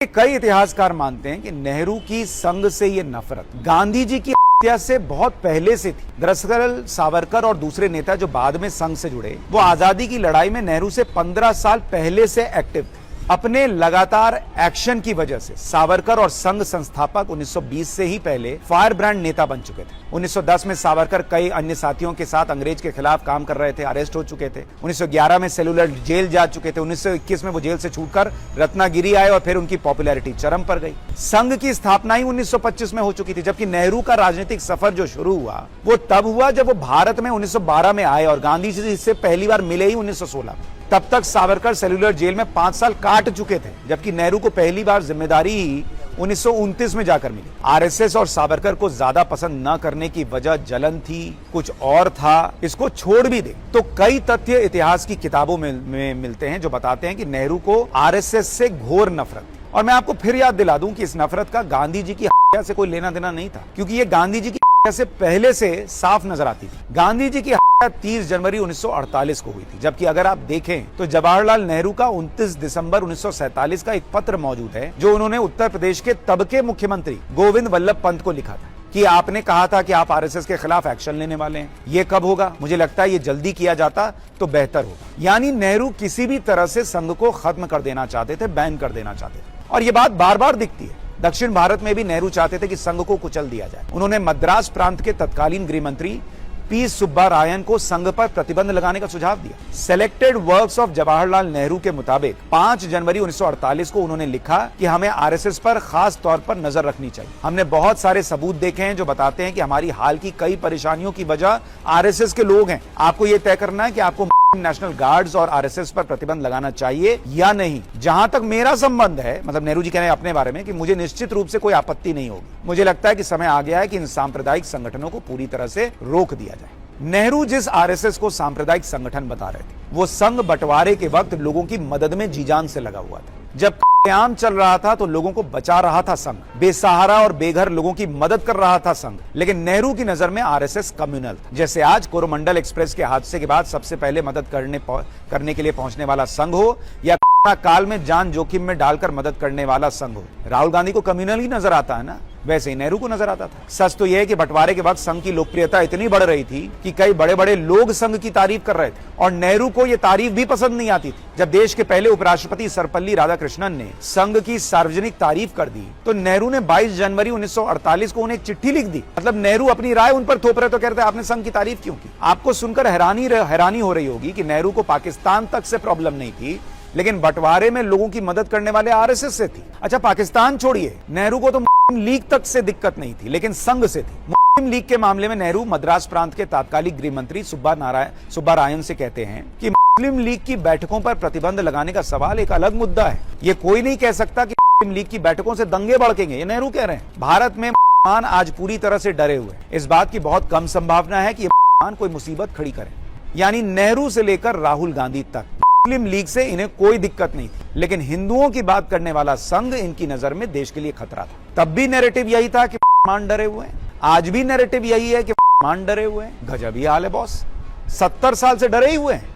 कई इतिहासकार मानते हैं कि नेहरू की संघ से ये नफरत गांधी जी की हत्या से बहुत पहले से थी। दरअसल सावरकर और दूसरे नेता जो बाद में संघ से जुड़े, वो आजादी की लड़ाई में नेहरू से 15 साल पहले से एक्टिव थे। अपने लगातार एक्शन की वजह से सावरकर और संघ संस्थापक 1920 से ही पहले फायर ब्रांड नेता बन चुके थे। 1910 में सावरकर कई अन्य साथियों के साथ अंग्रेज के खिलाफ काम कर रहे थे, अरेस्ट हो चुके थे। 1911 में सेलुलर जेल जा चुके थे। 1921 में वो जेल से छूटकर रत्नागिरी आए और फिर उनकी पॉपुलैरिटी चरम पर गई। संघ की स्थापना ही 1925 में हो चुकी थी, जबकि नेहरू का राजनीतिक सफर जो शुरू हुआ वो तब हुआ जब वो भारत में 1912 में आए और गांधी जी से पहली बार मिले ही 1916 में। तब तक सावरकर सेलुलर जेल में 5 साल काट चुके थे, जबकि नेहरू को पहली बार जिम्मेदारी 1929 में जाकर मिली। आरएसएस और सावरकर को ज्यादा पसंद न करने की वजह जलन थी, कुछ और था, इसको छोड़ भी दे तो कई तथ्य इतिहास की किताबों में मिलते हैं जो बताते हैं कि नेहरू को आरएसएस से घोर नफरत थी। और मैं आपको फिर याद दिला दूं कि इस नफरत का गांधी जी की हत्या से कोई लेना देना नहीं था, क्योंकि ये गांधी जी की हत्या से पहले से साफ नजर आती थी। गांधी जी की 30 जनवरी 1948 को हुई थी, जबकि अगर आप देखें तो जवाहरलाल नेहरू का 29 दिसंबर 1947 का एक पत्र मौजूद है जो उन्होंने उत्तर प्रदेश के तब के मुख्यमंत्री गोविंद वल्लभ पंत को लिखा था कि आपने कहा था कि आप आरएसएस के खिलाफ एक्शन लेने वाले हैं। ये कब होगा? मुझे लगता है ये जल्दी किया जाता तो बेहतर होगा। यानी नेहरू किसी भी तरह से संघ को खत्म कर देना चाहते थे, बैन कर देना चाहते थे। और ये बात बार बार दिखती है। दक्षिण भारत में भी नेहरू चाहते थे कि संघ को कुचल दिया जाए। उन्होंने मद्रास प्रांत के तत्कालीन गृह मंत्री पी सुब्बारायन को संघ पर प्रतिबंध लगाने का सुझाव दिया। Selected works of Jawaharlal Nehru के मुताबिक 5 जनवरी 1948 को उन्होंने लिखा कि हमें आरएसएस पर खास तौर पर नजर रखनी चाहिए। हमने बहुत सारे सबूत देखे हैं जो बताते हैं कि हमारी हाल की कई परेशानियों की वजह आरएसएस के लोग हैं। आपको यह तय करना है कि आपको नेशनल गार्ड्स और आरएसएस पर प्रतिबंध लगाना चाहिए या नहीं। जहां तक मेरा संबंध है, मतलब नेहरू जी कह रहे हैं अपने बारे में कि मुझे निश्चित रूप से कोई आपत्ति नहीं होगी। मुझे लगता है कि समय आ गया है कि इन सांप्रदायिक संगठनों को पूरी तरह से रोक दिया जाए। नेहरू जिस आरएसएस को सांप्रदायिक संगठन बता रहे थे, वो संघ बंटवारे के वक्त लोगों की मदद में जी जान से लगा हुआ था। जब कत्लेआम चल रहा था तो लोगों को बचा रहा था संघ, बेसहारा और बेघर लोगों की मदद कर रहा था संघ। लेकिन नेहरू की नजर में आरएसएस कम्युनल था। जैसे आज कोरोमंडल एक्सप्रेस के हादसे के बाद सबसे पहले मदद करने के लिए पहुंचने वाला संघ हो, या काल में जान जोखिम में डालकर मदद करने वाला संघ हो। राहुल गांधी को कम्युनल ही नजर आता है ना, वैसे ही नेहरू को नजर आता था। सच तो यह है कि बंटवारे के वक्त संघ की लोकप्रियता इतनी बढ़ रही थी कि कई बड़े बड़े लोग संघ की तारीफ कर रहे थे, और नेहरू को यह तारीफ भी पसंद नहीं आती थी। जब देश के पहले उपराष्ट्रपति सर्वपल्ली राधाकृष्णन ने संघ की सार्वजनिक तारीफ कर दी तो नेहरू ने 22 जनवरी 1948 को उन्हें एक चिट्ठी लिख दी। मतलब नेहरू अपनी राय उन पर थोप रहे तो कहते आपने संघ की तारीफ क्यों की? आपको सुनकर हैरानी हो रही होगी कि नेहरू को पाकिस्तान तक से प्रॉब्लम नहीं थी, लेकिन बंटवारे में लोगों की मदद करने वाले आरएसएस से थी। अच्छा, पाकिस्तान छोड़िए, नेहरू को तो मुस्लिम लीग तक से दिक्कत नहीं थी, लेकिन संघ से थी। मुस्लिम लीग के मामले में नेहरू मद्रास प्रांत के तात्कालिक गृह मंत्री सुब्बारायन से कहते हैं कि मुस्लिम लीग की बैठकों पर प्रतिबंध लगाने का सवाल एक अलग मुद्दा है। ये कोई नहीं कह सकता कि मुस्लिम लीग की बैठकों से दंगे भड़केंगे, ये नेहरू कह रहे हैं। भारत में मुसलमान आज पूरी तरह से डरे हुए हैं। इस बात की बहुत कम संभावना है कि मुसलमान कोई मुसीबत खड़ी करें। यानी नेहरू से लेकर राहुल गांधी तक मुस्लिम लीग से इन्हें कोई दिक्कत नहीं थी, लेकिन हिंदुओं की बात करने वाला संघ इनकी नजर में देश के लिए खतरा था। तब भी नैरेटिव यही था कि मुसलमान डरे हुए हैं, आज भी नैरेटिव यही है कि मुसलमान डरे हुए हैं। गजब ही हाल है बॉस, 70 साल से डरे ही हुए हैं।